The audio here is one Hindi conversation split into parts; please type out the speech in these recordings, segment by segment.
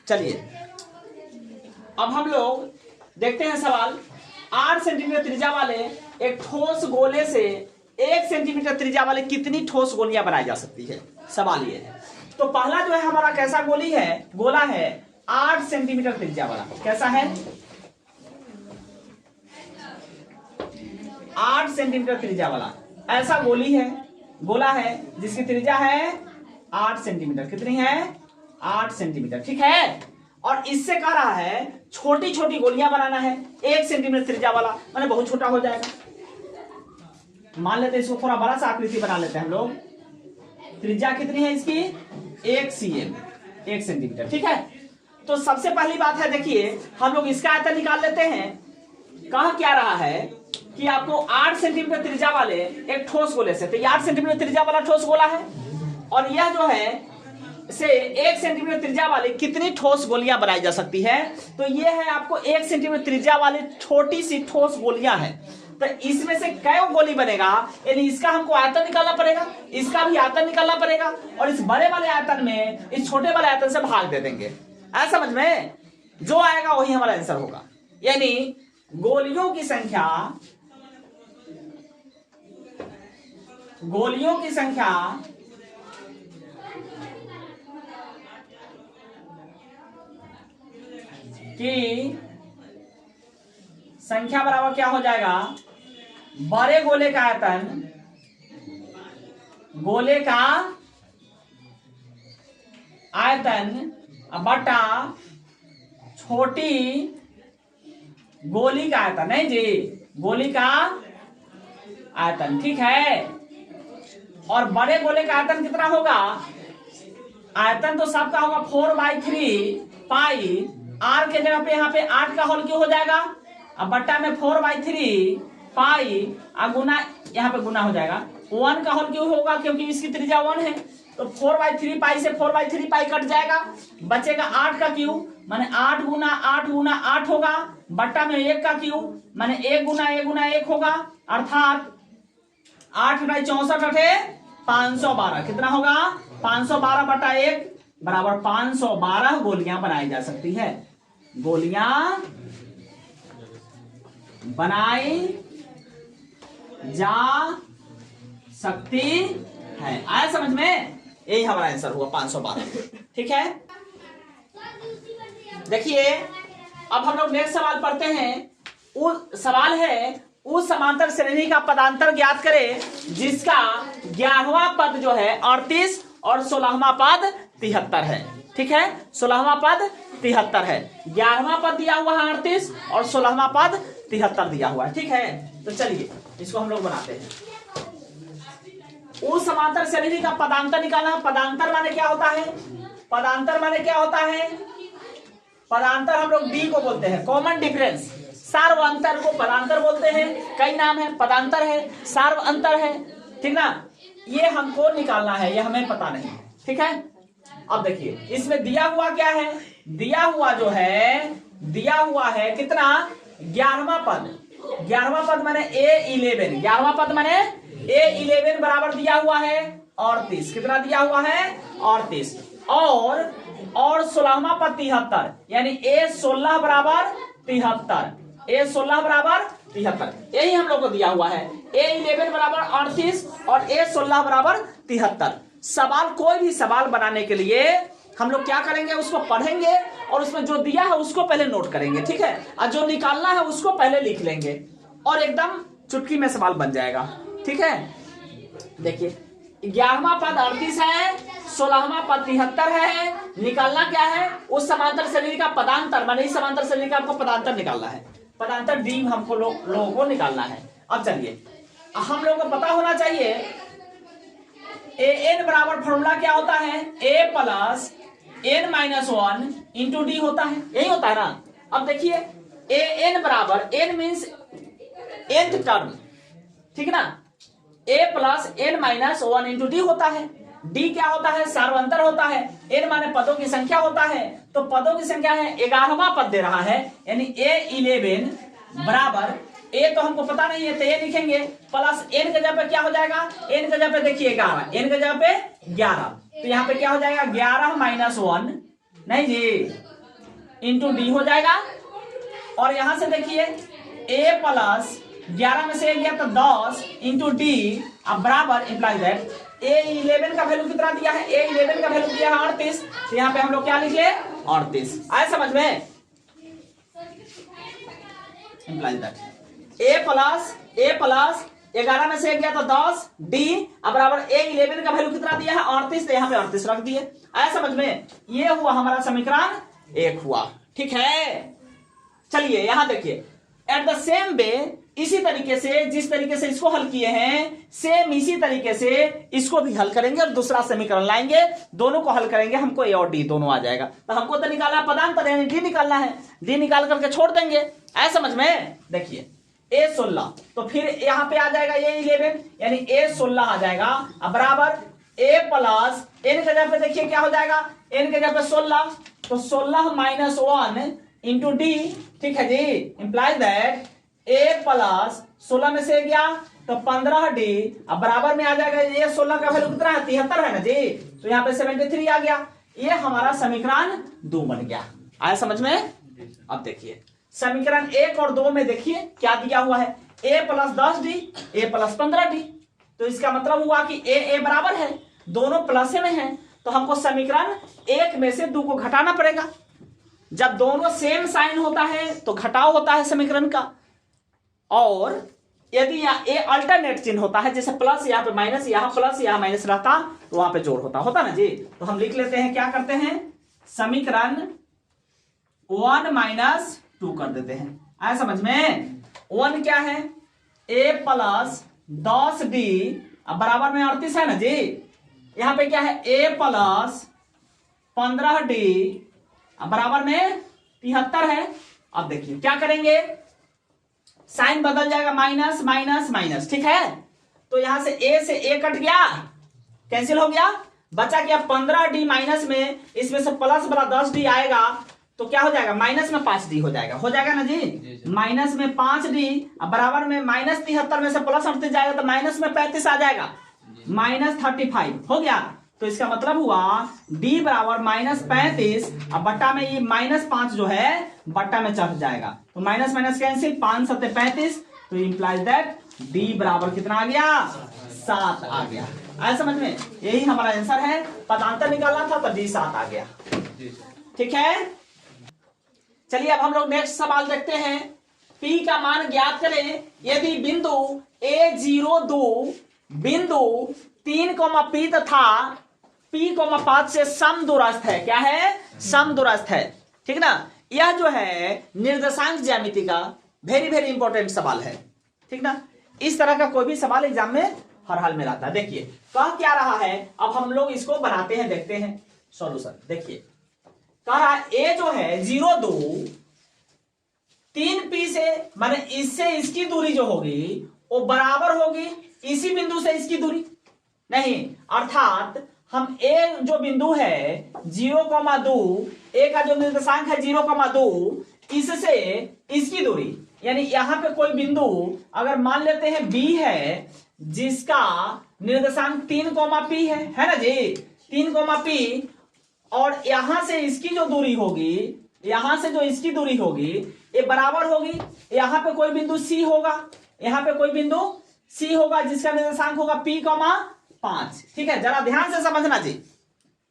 चलिए अब हम लोग देखते हैं सवाल। 8 सेंटीमीटर त्रिज्या वाले एक ठोस गोले से 1 सेंटीमीटर त्रिज्या वाले कितनी ठोस गोलियां बनाई जा सकती है। सवाल ये है। तो पहला जो है हमारा कैसा गोला है 8 सेंटीमीटर त्रिज्या वाला। कैसा है 8 सेंटीमीटर त्रिज्या वाला ऐसा गोला है जिसकी त्रिज्या है 8 सेंटीमीटर। कितनी है 8 सेंटीमीटर। ठीक है। और इससे कह रहा है छोटी छोटी गोलियां बनाना है 1 सेंटीमीटर त्रिज्या वाला, माने बहुत छोटा हो जाएगा। मान लेते हैं इसको थोड़ा बड़ा सा आकृति बना लेते हैं हम लोग। त्रिज्या कितनी है इसकी 1 सेंटीमीटर। ठीक है। तो सबसे पहली बात है देखिए हम लोग इसका आयतन निकाल लेते हैं। कहा क्या रहा है कि आपको 8 सेंटीमीटर त्रिज्या वाले एक ठोस गोले से, तो 8 सेंटीमीटर त्रिज्या वाला ठोस गोला है और यह जो है से 1 सेंटीमीटर त्रिज्या वाली कितनी ठोस गोलियां बनाई जा सकती है। तो ये है आपको 1 सेंटीमीटर त्रिज्या वाली छोटी सी ठोस गोलियां हैं। तो इसमें से कै गोली बनेगा, यानी इसका हमको आयतन निकालना पड़ेगा, इसका भी आयतन निकालना पड़ेगा और इस बड़े वाले आयतन में इस छोटे वाले आयतन से भाग दे देंगे। ऐसा समझ में जो आएगा वही हमारा आंसर होगा। यानी गोलियों की संख्या की संख्या बराबर क्या हो जाएगा, बड़े गोले का आयतन बटा छोटी गोली का आयतन। नहीं जी, गोली का आयतन। ठीक है। और बड़े गोले का आयतन कितना होगा, आयतन तो सबका होगा 4/3 पाई। आर के जगह पे यहाँ पे 8 का होल क्यों हो जाएगा, अब बट्टा में 4/3 पाई गुना, यहाँ पे गुना हो जाएगा। 1 का होल क्यों होगा, क्योंकि इसकी त्रिज्या 1 है। तो 4/3 पाई से 4/3 पाई कट जाएगा, बचेगा 8 का क्यूब, माने 8 गुना 8 होगा, बट्टा में 1 का क्यूब माने 1 गुना 1 होगा, अर्थात 8×64 512। कितना होगा 512 बटा 1 बराबर 512 गोलियां बनाई जा सकती है। गोलियां बनाई जा सकती है। आया समझ में, यही हमारा आंसर हुआ 512। ठीक है। देखिए अब हम लोग नेक्स्ट सवाल पढ़ते हैं। वो सवाल है उस समांतर श्रेणी का पदांतर ज्ञात करें जिसका 11वां पद जो है 38 और 16वां पद 73 है। ठीक है। 16वां पद 73 है, 11वां पद दिया हुआ है 38 और 16वां पद 73 दिया हुआ है। ठीक है। तो चलिए इसको हम लोग बनाते हैं। उस समांतर श्रेणी का पदांतर निकालना। पदांतर माने क्या होता है, पदांतर हम लोग डी को बोलते हैं, कॉमन डिफरेंस। सार्व अंतर को पदांतर बोलते हैं, कई नाम है, पदांतर है, सार्व अंतर है। ठीक ना, ये हमको निकालना है, ये हमें पता नहीं। ठीक है। अब देखिए इसमें दिया हुआ क्या है, दिया हुआ है कितना 11वां पद माने A11, 11वां पद माने A11 बराबर दिया हुआ है 38। कितना दिया हुआ है 38 और 16वां पद 73, यानी A16 बराबर 73, A16 बराबर 73, यही हम लोग को दिया हुआ है। A11 बराबर 38 और A16 बराबर 73। सवाल, कोई भी सवाल बनाने के लिए हम लोग क्या करेंगे, उसको पढ़ेंगे और उसमें जो दिया है उसको पहले नोट करेंगे। ठीक है। और जो निकालना है उसको पहले लिख लेंगे और एकदम चुटकी में सवाल बन जाएगा। ठीक है। देखिए 11वां पद 38 है, 16वां पद 73 है। निकालना क्या है, उस समांतर श्रेणी का पदांतर, माने इस समांतर श्रेणी का आपको पदांतर निकालना है। पदांतर डी हमको लोगों को निकालना है। अब चलिए हम लोगों को पता होना चाहिए an बराबर फॉर्मूला क्या होता है, a plus n-1 into D होता है, यही होता है ना। अब देखिए an बराबर, n मीन्स nth टर्म, ठीक ना, a plus n-1 into D होता है। d क्या होता है, सार्वंतर होता है। n माने पदों की संख्या होता है, तो पदों की संख्या है 11वां पद दे रहा है, यानी A11 बराबर, a तो हमको पता नहीं है तो a लिखेंगे, प्लस n के जगह पे क्या हो जाएगा, n के जगह पे देखिए 11, n के जगह पे 11, तो यहाँ पे क्या हो जाएगा 11-1 नहीं जी, इंटू डी हो जाएगा। और यहां से देखिए a प्लस 11 में से 1 गया तो 10 इंटू डी अब बराबर इंप्लाई दैट A11 का वैल्यू कितना दिया है, A11 का वैल्यू दिया है 38, तो यहाँ पे हम लोग क्या लिख ले 38। आए समझ में? इंप्लाई दैट a प्लस 11 में से 1 गया तो 10 डी अब बराबर A11 का वैल्यू कितना दिया है 38, तो यहाँ पे 38 रख दिए। आया समझ में? ये हुआ हमारा समीकरण 1 हुआ। ठीक है, चलिए यहां देखिए एट द सेम वे, इसी तरीके से जिस तरीके से इसको हल किए हैं सेम इसी तरीके से इसको भी हल करेंगे और दूसरा समीकरण लाएंगे, दोनों को हल करेंगे, हमको ए और डी दोनों आ जाएगा। तो हमको तो निकालना पदांतर यानी डी निकालना है, डी निकाल करके छोड़ देंगे। ऐसा समझ में? देखिए A16 तो फिर यहां पे आ जाएगा A11 यानी A16 आ जाएगा अब बराबर A प्लस n के जगह पे देखिए क्या हो जाएगा, n के जगह पे 16 तो 16 माइनस 1 इंटू डी। ठीक है जी, इंप्लाइज दैट A प्लस 16 में से गया तो 15 डी अब बराबर में आ जाएगा ये 16 का वैल्यू कितना है 73 है ना जी, तो यहाँ पे 73 आ गया। ये हमारा समीकरण 2 बन गया। आया समझ में? अब देखिए समीकरण 1 और 2 में देखिए क्या दिया हुआ है, a plus 10 D a plus 15 D, तो इसका मतलब हुआ कि a बराबर है, दोनों प्लस में है, तो हमको समीकरण 1 में से 2 को घटाना पड़ेगा। जब दोनों सेम साइन होता है तो घटाव होता है समीकरण का, और यदि यहाँ ए अल्टरनेट चिन्ह होता है जैसे प्लस यहाँ पे माइनस, यहाँ प्लस यहाँ माइनस रहता तो वहां पे जोड़ होता ना जी। तो हम लिख लेते हैं, क्या करते हैं, समीकरण 1 माइनस 2 कर देते हैं। आया समझ में? 1 क्या है, a प्लस 10 डी अब बराबर में 38 है ना जी, यहाँ पे क्या है a प्लस 15 डी अब बराबर में 73 है। अब देखिए क्या करेंगे, साइन बदल जाएगा, माइनस माइनस माइनस। ठीक है, तो यहां से a से a कट गया, कैंसिल हो गया, बचा क्या 15 डी माइनस में, इसमें से प्लस वाला 10 डी आएगा तो क्या हो जाएगा, माइनस में 5 डी हो जाएगा ना जी, माइनस में 5 डी अब बराबर में माइनस 73 में से प्लस 38 जाएगा तो माइनस में 35 आ जाएगा, माइनस 35 हो गया। तो इसका मतलब हुआ d बराबर माइनस 35 अब बट्टा में ये माइनस 5 जो है बट्टा में चढ़ जाएगा, तो माइनस माइनस कैंसिल, 5 7 35, तो इंप्लाइज दैट d बराबर कितना आ गया, 7 आ गया। आया समझ में? यही हमारा आंसर है, पदांतर निकालना था तो d 7 आ गया। ठीक है, चलिए अब हम लोग नेक्स्ट सवाल देखते हैं। P का मान ज्ञात करें यदि बिंदु A02 बिंदु 3, P तथा P, 5 से समदूरस्थ है। क्या है? समदूरस्थ है। ठीक ना, यह जो है निर्देशांक ज्यामिति का वेरी वेरी इंपॉर्टेंट सवाल है। ठीक ना, इस तरह का कोई भी सवाल एग्जाम में हर हाल में आता है। देखिए कह क्या रहा है, अब हम लोग इसको बनाते हैं, देखते हैं सॉल्यूशन। देखिए कह रहा है ए जो है 02 3P से माने इससे इसकी दूरी जो होगी वो बराबर होगी इसी बिंदु से इसकी दूरी नहीं, अर्थात हम ए जो बिंदु है 0,2, ए का जो निर्देशांक है 0,2, इससे इसकी दूरी यानी यहां पे कोई बिंदु अगर मान लेते हैं बी है जिसका निर्देशांक 3, है ना जी, 3, और यहां से इसकी जो दूरी होगी, यहां से जो इसकी दूरी होगी ये बराबर होगी, यहां पे कोई बिंदु सी होगा, यहां पे कोई बिंदु सी होगा जिसका निर्देशांक होगा P, 5। ठीक है, जरा ध्यान से समझना जी।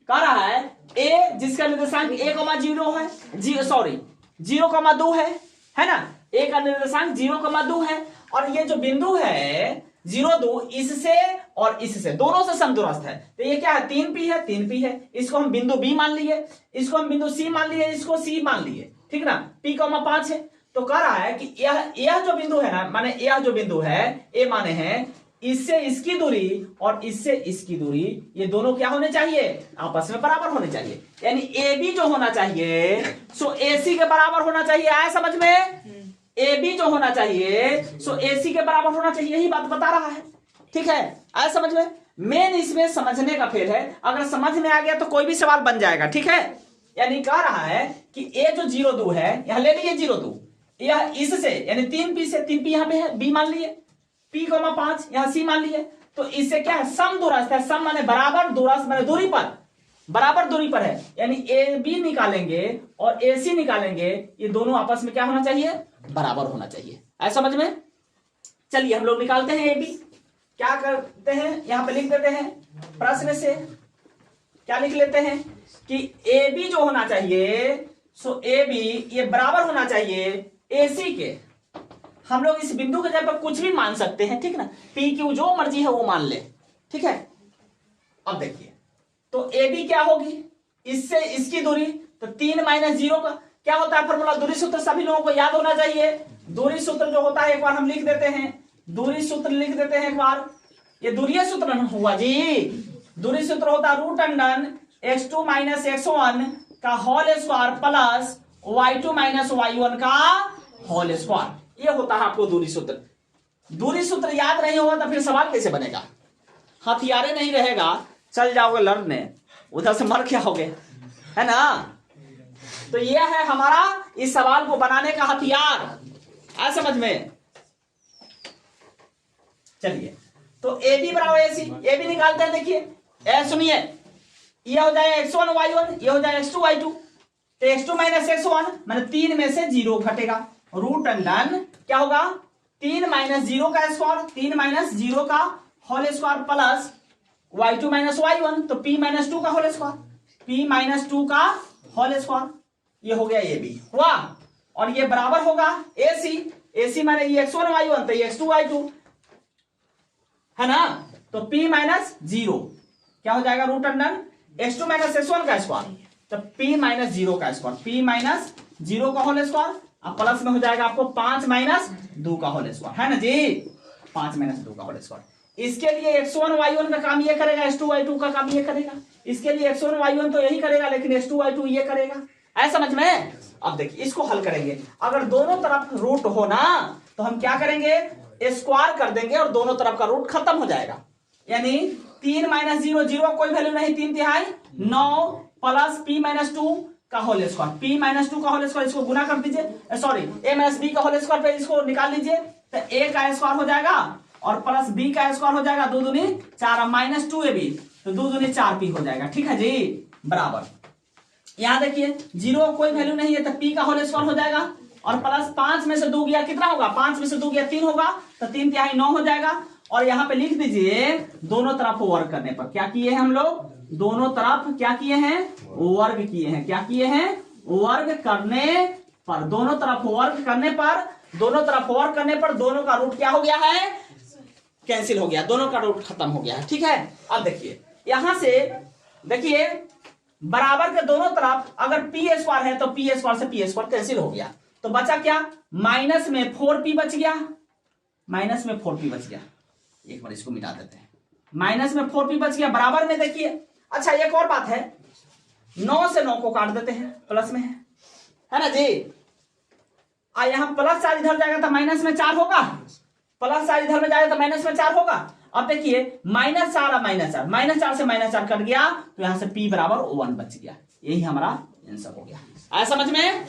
कह रहा है A जिसका निर्देशांक A,0 है, 0,2 है ना, A का निर्देशांक 0,2 है, और ये जो बिंदु है 0,2 इससे और इससे दोनों से समदूरस्थ है, तो ये क्या है 3P है, इसको हम बिंदु B मान लिए, इसको हम बिंदु C मान लिए, इसको C मान लिए। ठीक ना, P, 5 है, तो कह रहा है कि यह जो बिंदु है ना, माने यह जो बिंदु है ए माने है इससे इसकी दूरी और इससे इसकी दूरी ये दोनों क्या होने चाहिए, आपस में बराबर होने चाहिए, यानी ए बी जो होना चाहिए सो ए सी के बराबर होना चाहिए। आया समझ में? ए बी जो होना चाहिए सो ए सी के बराबर होना चाहिए, यही बात बता रहा है। ठीक है, आया समझ में? मेन इसमें समझने का फेर है, अगर समझ में आ गया तो कोई भी सवाल बन जाएगा। ठीक है, यानी कह रहा है कि ए जो 0,2 है, यहां ले लीजिए 0,2, यह इससे यानी 3P से, 3P यहां पे है, B मान लिए, P, 5 यहां C मान लिए, तो इससे क्या है समदूरस्थ है, सम माने बराबर, दूरस्थ माने दूरी पर, बराबर दूरी पर है, यानी ए बी निकालेंगे और ए सी निकालेंगे, ये दोनों आपस में क्या होना चाहिए, बराबर होना चाहिए। ऐसा समझ में। चलिए हम लोग निकालते हैं ए बी। क्या करते हैं, यहां पे लिख देते हैं प्रश्न से, क्या लिख लेते हैं कि ए बी जो होना चाहिए, सो ए बी ये बराबर होना चाहिए ए सी के। हम लोग इस बिंदु के जगह पर कुछ भी मान सकते हैं, ठीक ना, पी क्यू जो मर्जी है वो मान ले, ठीक है। अब देखिए तो ए बी क्या होगी, इससे इसकी दूरी, तो 3 - 0 का क्या होता है फॉर्मूला, दूरी सूत्र सभी लोगों को याद होना चाहिए। दूरी सूत्र जो होता है एक बार हम लिख देते हैं, दूरी सूत्र लिख देते हैं एक बार, ये दूरी सूत्र हुआ जी। दूरी सूत्र होता है √अंडर x2 - x1 का whole square plus y2 - y1 का होल स्क्वायर, ये होता है आपको दूरी सूत्र। दूरी सूत्र याद नहीं होगा तो फिर सवाल कैसे बनेगा, हथियारे नहीं रहेगा, चल जाओगे लड़ने, उधर से मर क्या होगे, है ना। तो यह है हमारा इस सवाल को बनाने का हथियार, आ समझ में। चलिए तो ए बी बराबर ए सी, ए बी निकालते हैं। देखिए सुनिए, ये हो जाए x1 y1, ये हो जाए x2 y2, तो x2 - x1 मैंने 3 में से 0 घटेगा, √अंडर क्या होगा 3 - 0 का स्क्वायर, 3 - 0 का whole square plus y2 - y1, तो p - 2 का होल स्क्वायर, p - 2 का होल स्क्वायर, ये हो गया ए बी हुआ। और ये बराबर होगा ए सी, ए सी माने ये x1 y1 तो ये x2 y2 है ना, तो p - 0 क्या हो जाएगा √अंडर x2 - x1 का स्क्वायर, तो p - 0 का स्क्वायर, p - 0 का होल स्क्वायर, अब प्लस में हो जाएगा आपको 5 - 2 का होल स्क्वायर, है ना जी, 5 - 2 का होल स्क्वायर। इसके लिए x1 y1 का काम ये करेगा, x2 y2 का काम ये करेगा, इसके लिए x1 y1 तो यही करेगा, लेकिन x2 y2 ये करेगा, ऐसा समझ में। अब देखिए इसको हल करेंगे, अगर दोनों तरफ रूट हो ना तो हम क्या करेंगे, स्क्वायर कर देंगे और दोनों तरफ का रूट खत्म हो जाएगा, यानी 3 - 0 0 कोई वैल्यू नहीं, 3/3 9 प्लस p - 2 का होल स्क्वायर, p - 2 का होल स्क्वायर, इसको गुना कर दीजिए, सॉरी a - b का होल स्क्वायर पे इसको निकाल लीजिए, तो a का स्क्वायर हो जाएगा और प्लस b का स्क्वायर हो जाएगा, 2 दूनी 4 -2ab, तो 2 दूनी 4p हो जाएगा, ठीक है जी, बराबर। यहां देखिए 0 कोई वैल्यू नहीं है, तो p का होल स्क्वायर हो जाएगा और प्लस 5 में से 2 गया कितना होगा, 5 में से 2 गया 3 होगा, तो 3/3 9 हो जाएगा। और यहां पे लिख दीजिए दोनों तरफ वर्ग करने पर क्या किए हैं हम लोग, दोनों तरफ क्या किए हैं, वर्ग किए हैं, क्या किए हैं, वर्ग करने पर, दोनों तरफ वर्ग करने पर, दोनों तरफ वर्ग करने पर दोनों का रूट क्या हो गया है, कैंसिल हो गया, दोनों का रूट खत्म हो गया है, ठीक है। अब देखिए यहां से देखिए बराबर के दोनों तरफ अगर p स्क्वायर है तो p स्क्वायर से p स्क्वायर कैंसिल हो गया, तो बचा क्या, माइनस में 4p बच गया, माइनस में 4p बच गया, एक बार इसको मिटा देते हैं, माइनस में 4p बच गया, बराबर में देखिए। अच्छा एक और बात है, 9 से 9 को काट देते हैं, प्लस में है ना जी, यहां प्लस 4 इधर जाएगा तो माइनस में 4 होगा, प्लस 4 इधर में जाएगा तो माइनस में 4 होगा। अब देखिए -4 और -4, -4 से -4 कट गया, तो यहां से p बराबर 1 बच गया, यही हमारा आंसर हो गया, आया समझ में।